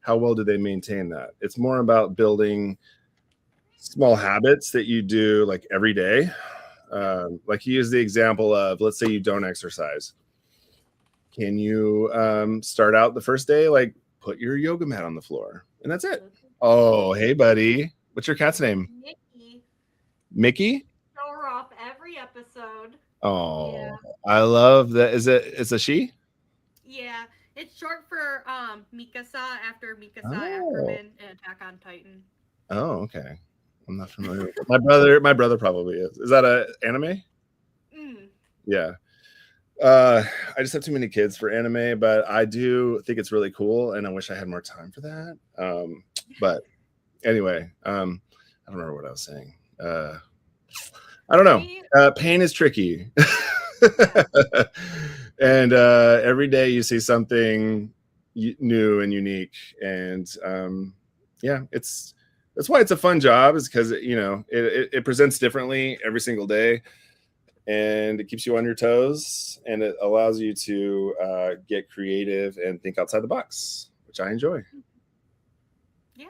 how well do they maintain that? It's more about building small habits that you do like every day. Like you use the example of, let's say you don't exercise. Can you start out the first day, like put your yoga mat on the floor, and that's it. Oh, hey, buddy. What's your cat's name? Mickey. Mickey? Show her off every episode. Oh, Yeah. I love that. It's a she? Yeah. It's short for Mikasa after Mikasa Oh. Ackerman and Attack on Titan. Oh, okay. I'm not familiar with it. My brother probably is. Is that a anime? Yeah. I just have too many kids for anime, but I do think it's really cool, and I wish I had more time for that. But anyway, I don't remember what I was saying. I don't know. Pain is tricky. And every day you see something new and unique, and yeah, that's why it's a fun job, is because it presents differently every single day, and it keeps you on your toes, and it allows you to get creative and think outside the box, which I enjoy. Yeah.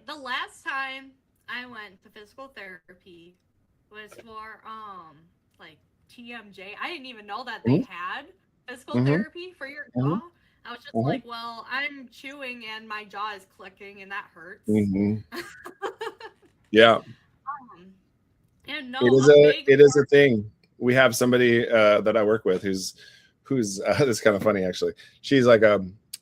The last time I went to physical therapy was for like TMJ. I didn't even know that they had physical therapy for your jaw. I was just like, well, I'm chewing and my jaw is clicking and that hurts. Yeah. And no, it is a thing. We have somebody that I work with who's this is kind of funny actually. She's like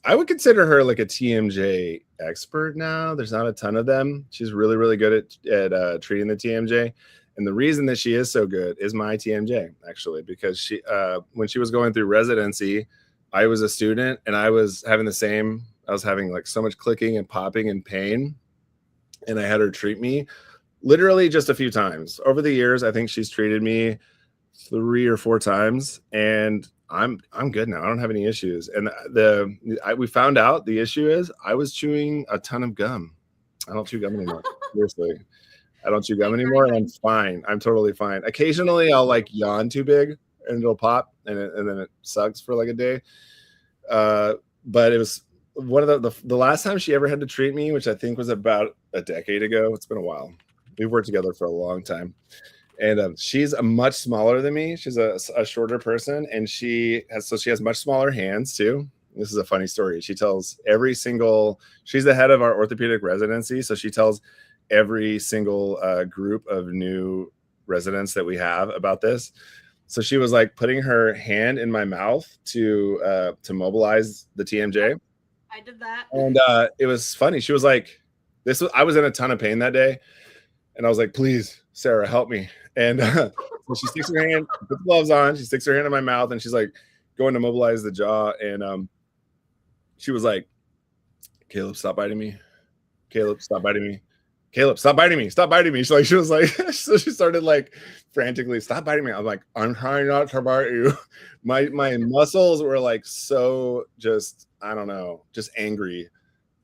I would consider her like a TMJ expert now. There's not a ton of them. She's really good at treating the TMJ. And the reason that she is so good is my TMJ, actually, because she when she was going through residency, I was a student and I was having like so much clicking and popping and pain. And I had her treat me literally just a few times. Over the years, I think she's treated me 3 or 4 times, and I'm good now. I don't have any issues. And we found out the issue is I was chewing a ton of gum. I don't chew gum anymore. Seriously. I don't chew gum anymore, and I'm fine. I'm totally fine. Occasionally, I'll like yawn too big, and it'll pop, and then it sucks for like a day. But it was one of the last time she ever had to treat me, which I think was about a decade ago. It's been a while. We've worked together for a long time, and she's a much smaller than me. She's a shorter person, and she has much smaller hands too. This is a funny story. She tells she's the head of our orthopedic residency, so she tells every single group of new residents that we have about this. So she was like putting her hand in my mouth to mobilize the TMJ. I did that. And it was funny. She was like, I was in a ton of pain that day. And I was like, please, Sarah, help me. And so she sticks her hand, puts gloves on. She sticks her hand in my mouth, and she's like going to mobilize the jaw. And she was like, Caleb, stop biting me. Caleb, stop biting me. Caleb, stop biting me. Stop biting me. She was like, so she started like frantically, stop biting me. I'm like, I'm trying not to bite you. My muscles were like so just, I don't know, just angry.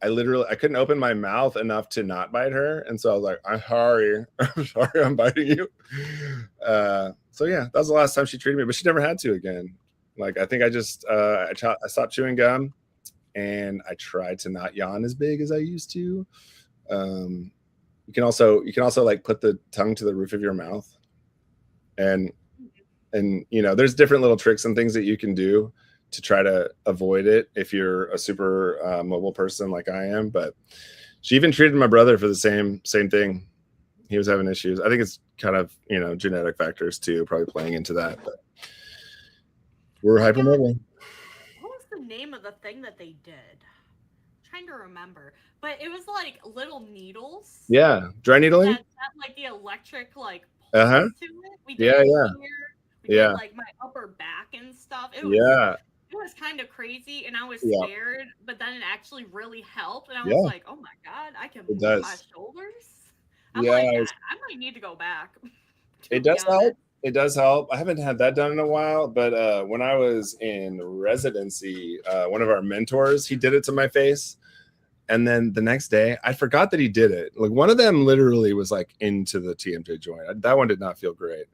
I couldn't open my mouth enough to not bite her. And so I was like, I'm sorry. I'm sorry I'm biting you. So yeah, that was the last time she treated me, but she never had to again. Like, I think I just, I stopped chewing gum, and I tried to not yawn as big as I used to. You can also like put the tongue to the roof of your mouth, and there's different little tricks and things that you can do to try to avoid it if you're a super mobile person like I am. But she even treated my brother for the same thing. He was having issues. I think it's kind of genetic factors too, probably playing into that. But we're hypermobile. What was the name of the thing that they did? trying to remember, but it was like little needles Yeah, dry needling. that had like the electric like Uh-huh. pulse to it. We did Yeah, it yeah, here. We did yeah, like my upper back and stuff. yeah, It was kind of crazy, and I was yeah, scared, but then it actually really helped, and I was yeah. like, oh my god, I can It move my does. shoulders. I'm Yeah, like, I might need to go back, to it be does honest. help. It does help. I haven't had that done in a while, but when I was in residency, one of our mentors, he did it to my face. And then the next day, I forgot that he did it. Like one of them literally was like into the TMJ joint. That one did not feel great.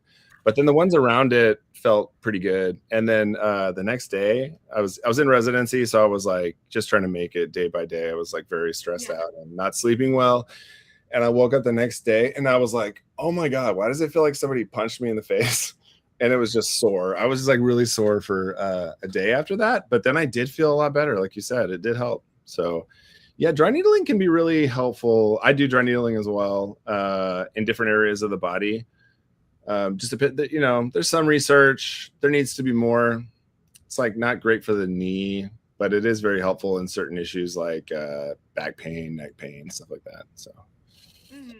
But then the ones around it felt pretty good. And then the next day, I was in residency, so I was like just trying to make it day by day. I was like very stressed Yeah. out and not sleeping well. And I woke up the next day and I was like, oh my God, why does it feel like somebody punched me in the face? And it was just sore. I was just like really sore for a day after that. But then I did feel a lot better. Like you said, it did help. So yeah, dry needling can be really helpful. I do dry needling as well in different areas of the body. Just a bit that, there's some research. There needs to be more. It's like not great for the knee, but it is very helpful in certain issues like back pain, neck pain, stuff like that. So. Hmm.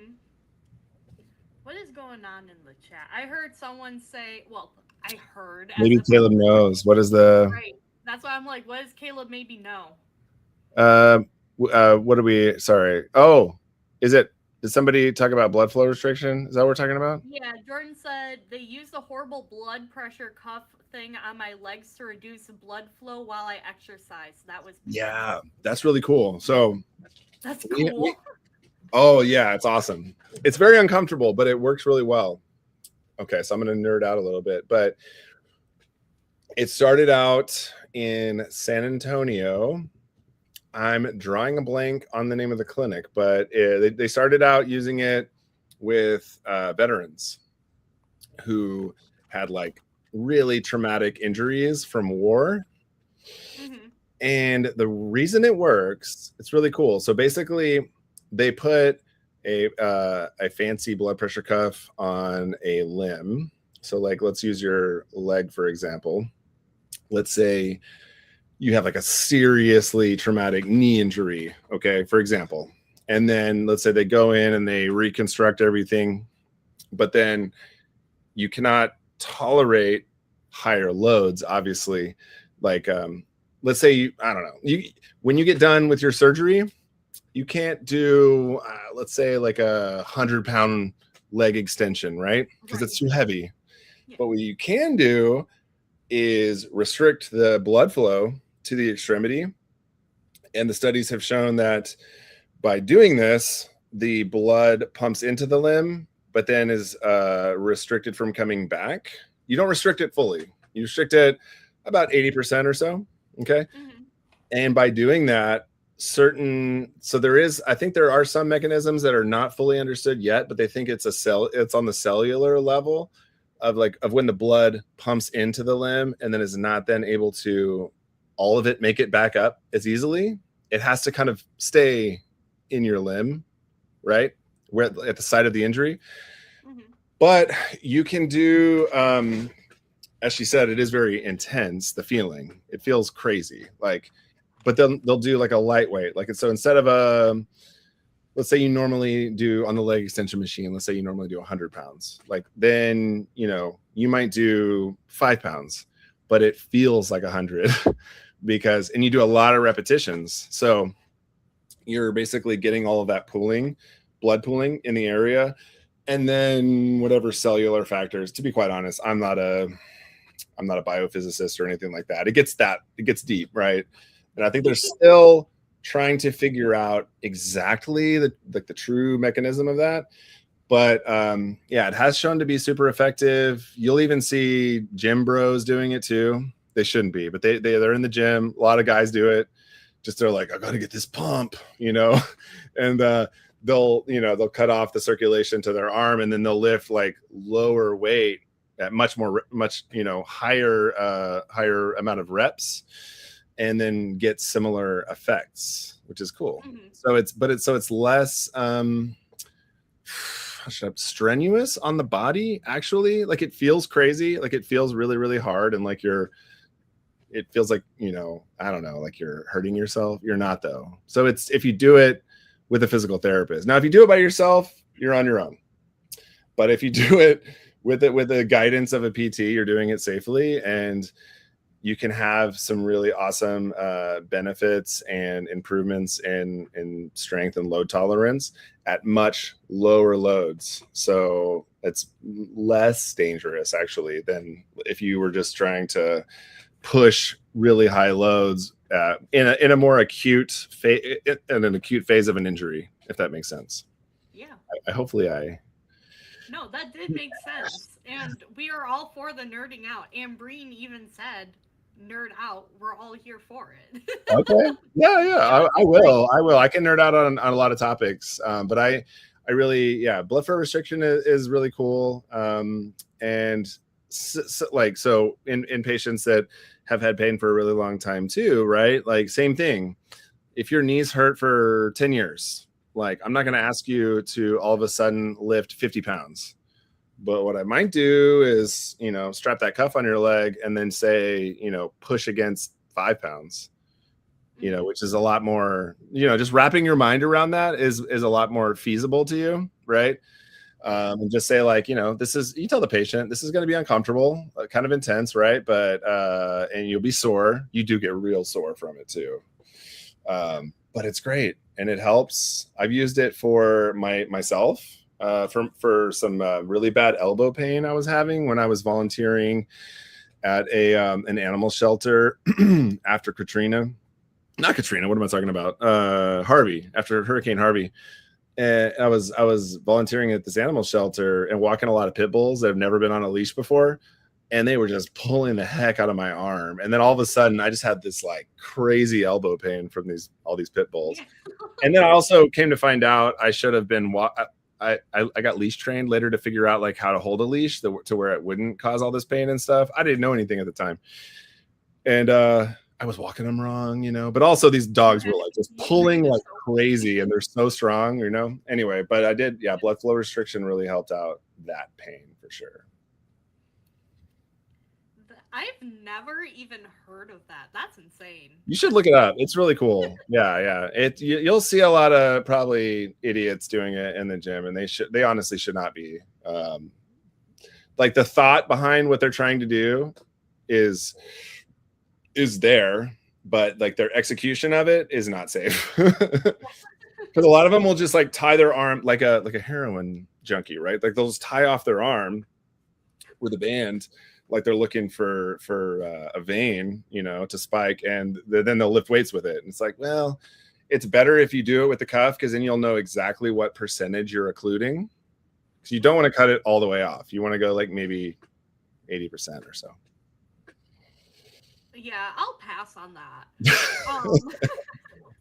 What is going on in the chat? I heard someone say, well, I heard as Maybe if I'm Caleb knows. What is the right. That's why I'm like, what does Caleb maybe know? uh what are we sorry. Oh, is it did somebody talk about blood flow restriction? Is that what we're talking about? Yeah, Jordan said they use the horrible blood pressure cuff thing on my legs to reduce blood flow while I exercise. That was painful. Yeah, that's really cool. So That's we cool. oh yeah, it's awesome. It's very uncomfortable, but it works really well. Okay, so I'm gonna nerd out a little bit, but it started out in San Antonio. I'm drawing a blank on the name of the clinic, but they started out using it with veterans who had like really traumatic injuries from war. Hmm. And the reason it works, it's really cool. So basically, they put a fancy blood pressure cuff on a limb. So like, let's use your leg for example. Let's say you have like a seriously traumatic knee injury, okay, for example. And then let's say they go in and they reconstruct everything, but then you cannot tolerate higher loads, obviously. Like, let's say I don't know, when you get done with your surgery, you can't do, let's say, like 100-pound leg extension, right? Because Right. it's too heavy. Yeah. But what you can do is restrict the blood flow to the extremity. And the studies have shown that by doing this, the blood pumps into the limb, but then is restricted from coming back. You don't restrict it fully. You restrict it about 80% or so. Okay. Hmm. And by doing that, I think there are some mechanisms that are not fully understood yet, but they think it's on the cellular level of when the blood pumps into the limb and then is not then able to all of it make it back up as easily. It has to kind of stay in your limb, right? Where at the site of the injury. Hmm. But you can do, as she said, it is very intense. The feeling, it feels crazy. Like, but they'll do like a lightweight, like so instead of let's say you normally do on the leg extension machine, let's say you normally do 100 pounds, like then you might do 5 pounds, but it feels like 100 because and you do a lot of repetitions, so you're basically getting all of that blood pooling in the area, and then whatever cellular factors. To be quite honest, I'm not a biophysicist or anything like that. It gets deep, right? And I think they're still trying to figure out exactly the true mechanism of that. But yeah, it has shown to be super effective. You'll even see gym bros doing it too. They shouldn't be, but they're in the gym. A lot of guys do it. Just they're like, I got to get this pump, and they'll cut off the circulation to their arm, and then they'll lift like lower weight at much higher amount of reps, and then get similar effects, which is cool. Hmm. So it's less strenuous on the body, actually. Like it feels crazy, like it feels really really hard, and like it feels like, I don't know, like you're hurting yourself. You're not, though. So it's if you do it with a physical therapist. Now, if you do it by yourself, you're on your own. But if you do it with the guidance of a PT, you're doing it safely, and you can have some really awesome benefits and improvements in strength and load tolerance at much lower loads. So it's less dangerous, actually, than if you were just trying to push really high loads in a more acute phase of an injury, if that makes sense. Yeah. Hopefully I. No, that did make sense. And we are all for the nerding out. Ambreen even said, nerd out. We're all here for it. Okay. Yeah. I will. I can nerd out on a lot of topics. But I really, blood flow restriction is really cool. And so in patients that have had pain for a really long time too, right? Like same thing. If your knees hurt for 10 years, like I'm not going to ask you to all of a sudden lift 50 pounds. But what I might do is, strap that cuff on your leg and then say, push against 5 pounds, which is a lot more, just wrapping your mind around that is a lot more feasible to you. Right. And just say like, you tell the patient, this is going to be uncomfortable, kind of intense. Right. But, and you'll be sore. You do get real sore from it too. But it's great. And it helps. I've used it for myself. For some really bad elbow pain I was having when I was volunteering at an animal shelter after Katrina. Not Katrina. What am I talking about? Harvey, after Hurricane Harvey. And I was volunteering at this animal shelter and walking a lot of pit bulls that have never been on a leash before. And they were just pulling the heck out of my arm. And then all of a sudden I just had this like crazy elbow pain from all these pit bulls. And then I also came to find out I should have been I got leash trained later to figure out like how to hold a leash to where it wouldn't cause all this pain and stuff. I didn't know anything at the time. And I was walking them wrong, but also these dogs were like just pulling like crazy and they're so strong, Anyway, but I did, blood flow restriction really helped out that pain for sure. I've never even heard of that. That's insane. You should look it up. It's really cool. Yeah. You'll see a lot of probably idiots doing it in the gym, and they honestly should not be. Like the thought behind what they're trying to do is there, but like their execution of it is not safe. Because a lot of them will just like tie their arm like a heroin junkie, right? Like they'll just tie off their arm with a band. Like they're looking for a vein, to spike, and then they'll lift weights with it. And it's like, well, it's better if you do it with the cuff because then you'll know exactly what percentage you're occluding. Because you don't want to cut it all the way off. You want to go like maybe 80% or so. Yeah, I'll pass on that.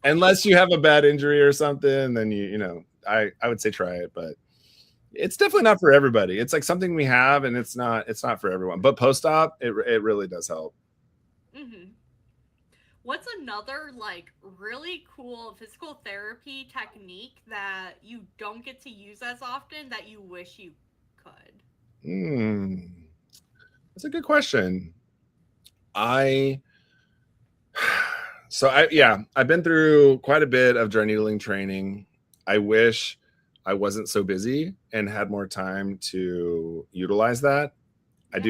Unless you have a bad injury or something, then I would say try it, but it's definitely not for everybody. It's like something we have, and it's not for everyone. But post-op, it really does help. Mm-hmm. What's another like really cool physical therapy technique that you don't get to use as often that you wish you could? That's a good question. I've been through quite a bit of dry needling training. I wish I wasn't so busy and had more time to utilize that. Yeah. I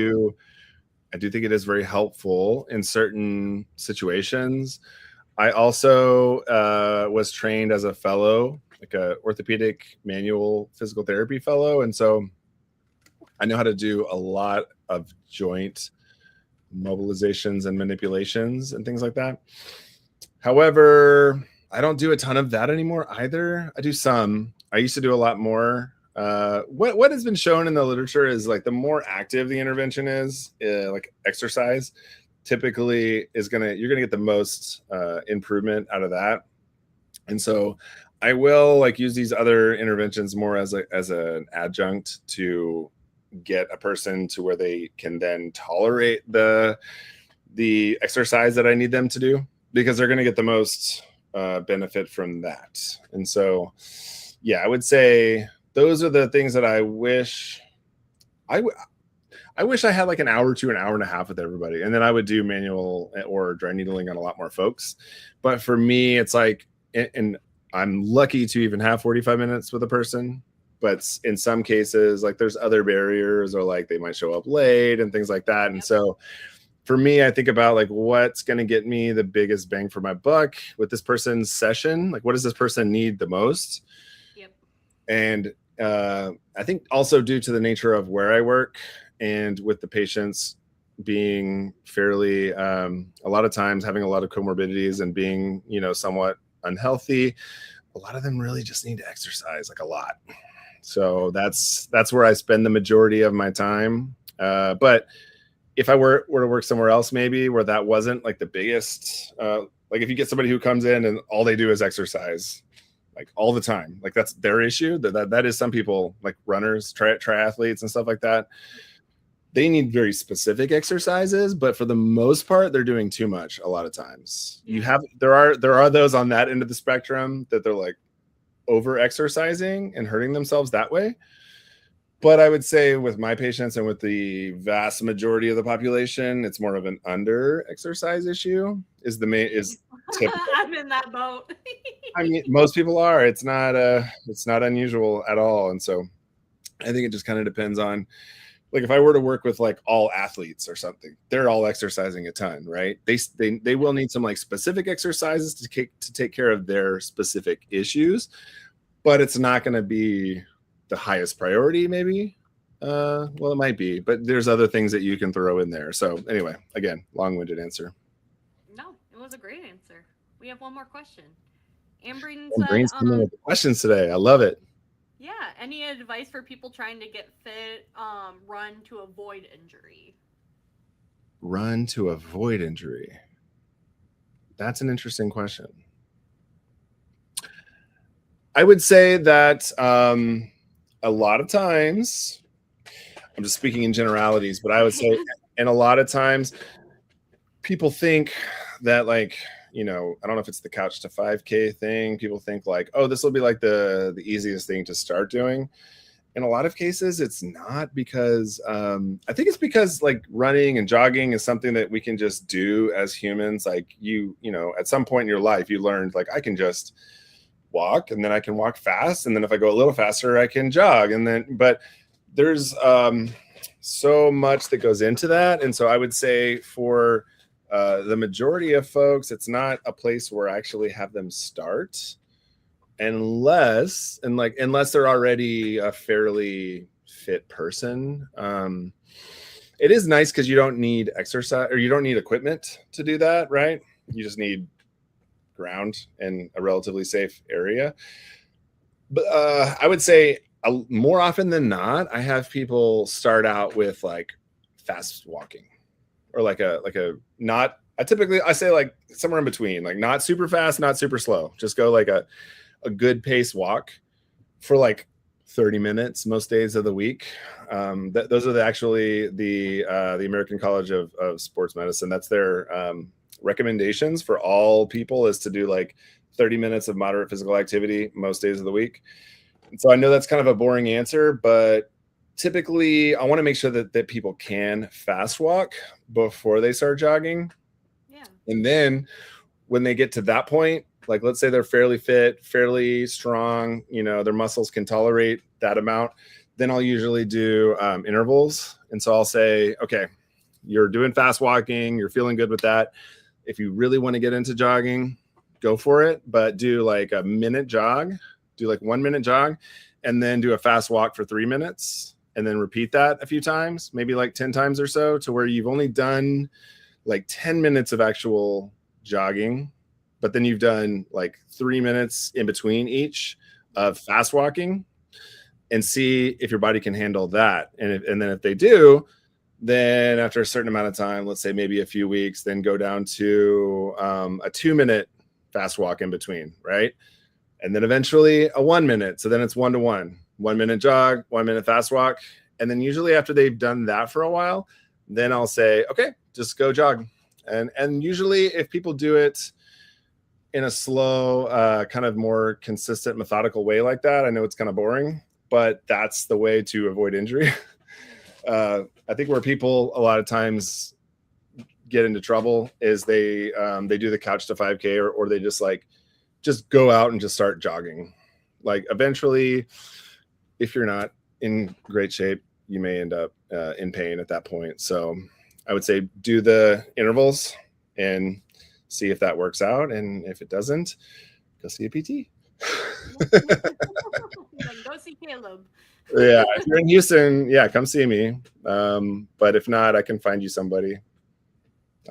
do think it is very helpful in certain situations. I also was trained as a fellow, like a orthopedic manual physical therapy fellow. And so I know how to do a lot of joint mobilizations and manipulations and things like that. However, I don't do a ton of that anymore either. I do some. I used to do a lot more. What has been shown in the literature is like the more active the intervention is, like exercise, typically you're gonna get the most improvement out of that. And so I will like use these other interventions more as an adjunct to get a person to where they can then tolerate the exercise that I need them to do, because they're gonna get the most benefit from that. And so, I would say those are the things that I wish I wish I had like an hour to an hour and a half with everybody, and then I would do manual or dry needling on a lot more folks. But for me, it's like, and I'm lucky to even have 45 minutes with a person. But in some cases, like there's other barriers, or like they might show up late and things like that. And so for me, I think about like what's going to get me the biggest bang for my buck with this person's session. Like, what does this person need the most? Yep. And I think also due to the nature of where I work and with the patients being fairly, a lot of times having a lot of comorbidities and being, somewhat unhealthy, a lot of them really just need to exercise like a lot. So that's where I spend the majority of my time. But if I were to work somewhere else, maybe where that wasn't like the biggest, like if you get somebody who comes in and all they do is exercise, like all the time, like that's their issue. That is some people, like runners, triathletes and stuff like that. They need very specific exercises, but for the most part, they're doing too much a lot of times. There are those on that end of the spectrum that they're like over exercising and hurting themselves that way. But I would say with my patients and with the vast majority of the population, it's more of an under exercise issue is typical. I'm in that boat. I mean, most people are. It's not unusual at all. And so I think it just kind of depends on, like, if I were to work with like all athletes or something, they're all exercising a ton, right? They will need some like specific exercises to take care of their specific issues, but it's not going to be the highest priority, maybe. Well, it might be, but there's other things that you can throw in there. So anyway, again, long-winded answer. No, it was a great answer. We have one more question. Ambreen Brain's said, coming with the questions today. I love it. yeah, any advice for people trying to get fit, run to avoid injury? Run to avoid injury. That's an interesting question. I would say that a lot of times, I'm just speaking in generalities, but I would say, and a lot of times people think that, like, I don't know if it's the couch to 5K thing. People think like, oh, this will be like the easiest thing to start doing. In a lot of cases, it's not, because I think it's because like running and jogging is something that we can just do as humans. Like at some point in your life, you learned like I can just walk, and then I can walk fast, and then if I go a little faster, I can jog, but there's so much that goes into that. And so I would say for the majority of folks, it's not a place where I actually have them start unless they're already a fairly fit person. It is nice because you don't need exercise, or you don't need equipment to do that, right? You just need ground in a relatively safe area. But I would say more often than not, I have people start out with like fast walking, or like a not. I say like somewhere in between, like not super fast, not super slow. Just go like a good pace walk for like 30 minutes most days of the week. Those are the American College of Sports Medicine. That's their recommendations for all people, is to do like 30 minutes of moderate physical activity most days of the week. And so I know that's kind of a boring answer, but typically I want to make sure that people can fast walk before they start jogging. Yeah. And then when they get to that point, like let's say they're fairly fit, fairly strong, their muscles can tolerate that amount, then I'll usually do intervals. And so I'll say, okay, you're doing fast walking, you're feeling good with that. If you really want to get into jogging, go for it, but do like a minute jog, do like 1 minute jog, and then do a fast walk for 3 minutes, and then repeat that a few times, maybe like 10 times or so, to where you've only done like 10 minutes of actual jogging, but then you've done like 3 minutes in between each of fast walking, and see if your body can handle that. And then if they do, then after a certain amount of time, let's say maybe a few weeks, then go down to a 2 minute fast walk in between, right? And then eventually a 1 minute. So then it's 1-to-1, 1 minute jog, 1 minute fast walk. And then usually after they've done that for a while, then I'll say, okay, just go jog. And usually if people do it in a slow, kind of more consistent, methodical way like that, I know it's kind of boring, but that's the way to avoid injury. I think where people a lot of times get into trouble is they do the couch to 5K, or they just go out and just start jogging. Like eventually, if you're not in great shape, you may end up in pain at that point. So I would say do the intervals and see if that works out. And if it doesn't, go see a PT. Then go see Caleb. Yeah, if you're in Houston, yeah, come see me. But if not, I can find you somebody.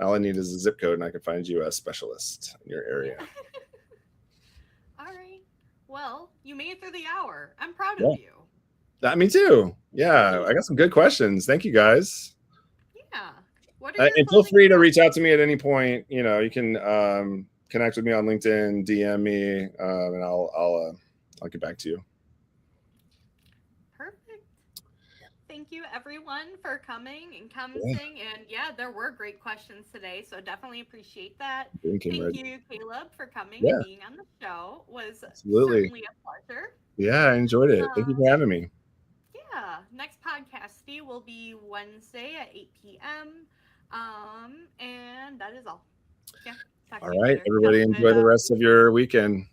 All I need is a zip code, and I can find you a specialist in your area. All right. Well, you made it through the hour. I'm proud Yeah. of you. Me too. Yeah, I got some good questions. Thank you, guys. Yeah. What are your And feel free to thoughts? reach out to me at any point. You can connect with me on LinkedIn, DM me, and I'll get back to you. Perfect. Thank you, everyone, for coming and commenting. And yeah, there were great questions today, so definitely appreciate that. Thank you, Caleb, for coming and being on the show. It was certainly a pleasure. Yeah, I enjoyed it. Thank you for having me. Yeah, next Podcassidy will be Wednesday at 8 p.m. And that is all. Yeah. All right, everybody, enjoy the rest of your weekend.